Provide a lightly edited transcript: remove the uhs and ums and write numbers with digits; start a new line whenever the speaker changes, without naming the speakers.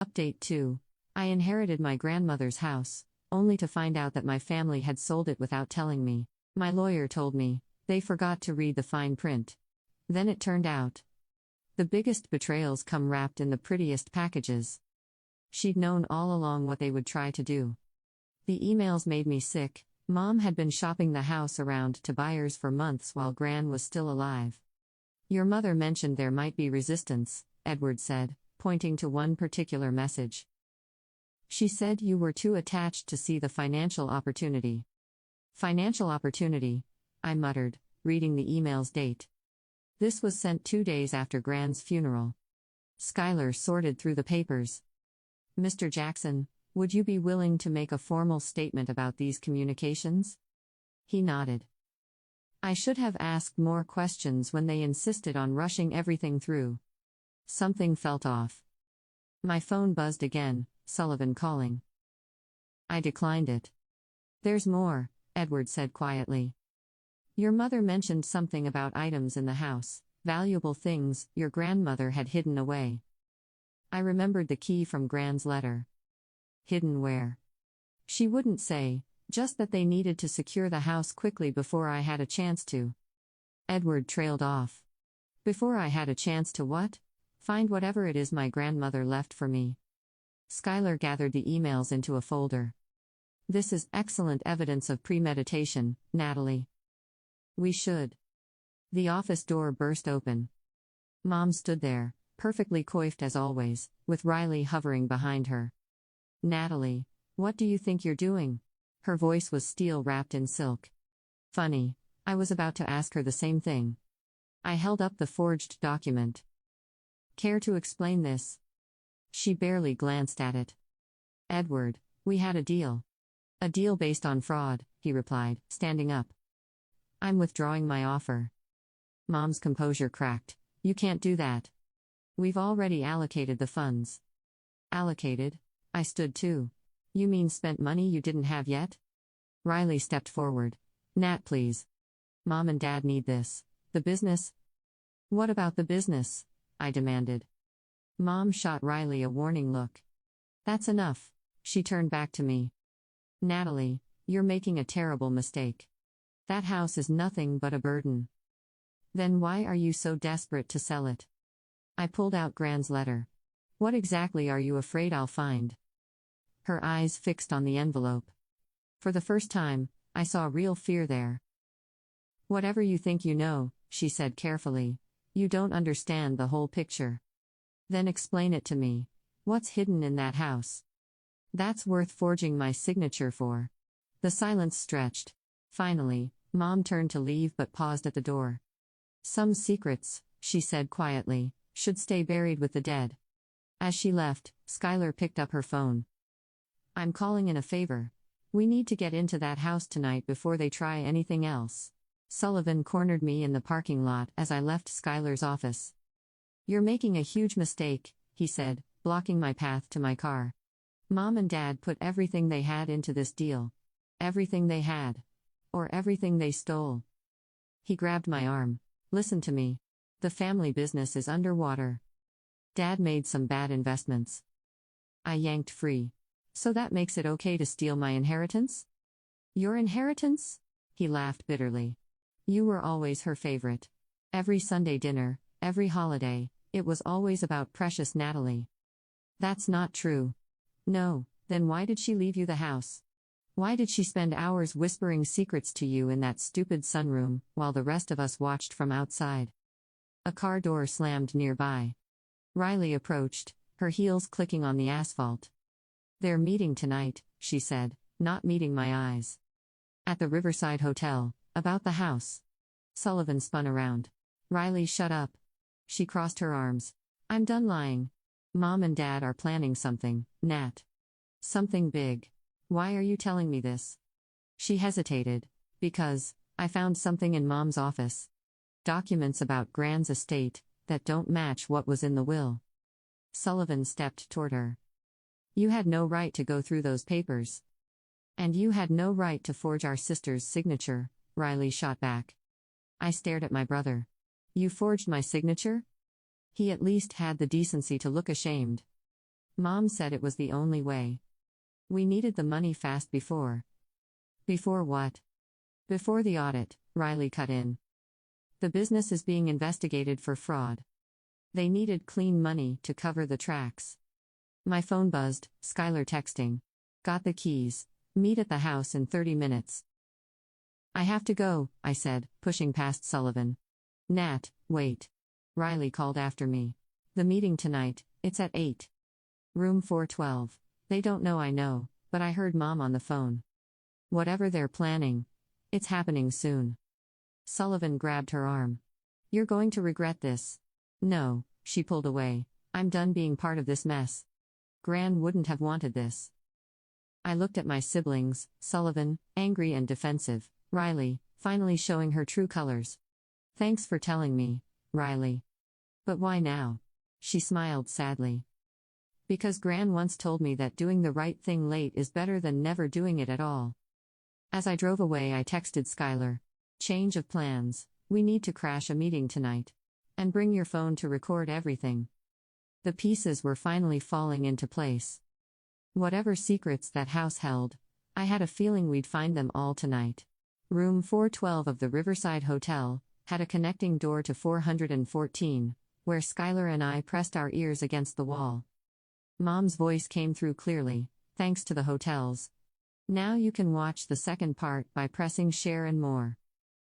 Update 2. I inherited my grandmother's house, only to find out that my family had sold it without telling me. My lawyer told me they forgot to read the fine print. Then it turned out the biggest betrayals come wrapped in the prettiest packages. She'd known all along what they would try to do. The emails made me sick. Mom had been shopping the house around to buyers for months while Gran was still alive. Your mother mentioned there might be resistance, Edward said, pointing to one particular message. She said you were too attached to see the financial opportunity. Financial opportunity, I muttered, reading the email's date. This was sent 2 days after Gran's funeral. Schuyler sorted through the papers. Mr. Jackson, would you be willing to make a formal statement about these communications? He nodded. I should have asked more questions when they insisted on rushing everything through. Something felt off. My phone buzzed again, Sullivan calling. I declined it. There's more, Edward said quietly. Your mother mentioned something about items in the house, valuable things your grandmother had hidden away. I remembered the key from Gran's letter. Hidden where? She wouldn't say, just that they needed to secure the house quickly before I had a chance to. Edward trailed off. Before I had a chance to what? Find whatever it is my grandmother left for me. Schuyler gathered the emails into a folder. This is excellent evidence of premeditation, Natalie. We should. The office door burst open. Mom stood there, perfectly coiffed as always, with Riley hovering behind her. Natalie, what do you think you're doing? Her voice was steel wrapped in silk. Funny, I was about to ask her the same thing. I held up the forged document. Care to explain this? She barely glanced at it. Edward, we had a deal. A deal based on fraud, he replied, standing up. I'm withdrawing my offer. Mom's composure cracked. You can't do that. We've already allocated the funds. Allocated? I stood too. You mean spent money you didn't have yet? Riley stepped forward. Nat, please. Mom and Dad need this. The business? What about the business? I demanded. Mom shot Riley a warning look. That's enough. She turned back to me. Natalie, you're making a terrible mistake. That house is nothing but a burden. Then why are you so desperate to sell it? I pulled out Gran's letter. What exactly are you afraid I'll find? Her eyes fixed on the envelope. For the first time, I saw real fear there. Whatever you think you know, she said carefully, you don't understand the whole picture. Then explain it to me. What's hidden in that house? That's worth forging my signature for. The silence stretched. Finally, Mom turned to leave but paused at the door. Some secrets, she said quietly, should stay buried with the dead. As she left, Schuyler picked up her phone. I'm calling in a favor. We need to get into that house tonight before they try anything else. Sullivan cornered me in the parking lot as I left Schuyler's office. You're making a huge mistake, he said, blocking my path to my car. Mom and Dad put everything they had into this deal. Everything they had. Or everything they stole. He grabbed my arm. Listen to me. The family business is underwater. Dad made some bad investments. I yanked free. So that makes it okay to steal my inheritance? Your inheritance? He laughed bitterly. You were always her favorite. Every Sunday dinner, every holiday, it was always about precious Natalie. That's not true. No, then why did she leave you the house? Why did she spend hours whispering secrets to you in that stupid sunroom, while the rest of us watched from outside? A car door slammed nearby. Riley approached, her heels clicking on the asphalt. They're meeting tonight, she said, not meeting my eyes. At the Riverside Hotel, about the house. Sullivan spun around. Riley, shut up. She crossed her arms. I'm done lying. Mom and Dad are planning something, Nat. Something big. Why are you telling me this? She hesitated. Because I found something in Mom's office. Documents about Gran's estate that don't match what was in the will. Sullivan stepped toward her. You had no right to go through those papers. And you had no right to forge our sister's signature, Riley shot back. I stared at my brother. You forged my signature? He at least had the decency to look ashamed. Mom said it was the only way. We needed the money fast before. Before what? Before the audit, Riley cut in. The business is being investigated for fraud. They needed clean money to cover the tracks. My phone buzzed, Skylar texting. Got the keys. Meet at the house in 30 minutes. I have to go, I said, pushing past Sullivan. Nat, wait. Riley called after me. The meeting tonight, it's at 8. Room 412. They don't know I know, but I heard Mom on the phone. Whatever they're planning, it's happening soon. Sullivan grabbed her arm. You're going to regret this. No, she pulled away. I'm done being part of this mess. Gran wouldn't have wanted this. I looked at my siblings, Sullivan, angry and defensive, Riley, finally showing her true colors. Thanks for telling me, Riley. But why now? She smiled sadly. Because Gran once told me that doing the right thing late is better than never doing it at all. As I drove away, I texted Skylar. Change of plans, we need to crash a meeting tonight. And bring your phone to record everything. The pieces were finally falling into place. Whatever secrets that house held, I had a feeling we'd find them all tonight. Room 412 of the Riverside Hotel had a connecting door to 414, where Skylar and I pressed our ears against the wall. Mom's voice came through clearly, thanks to the hotels. Now you can watch the second part by pressing share and more.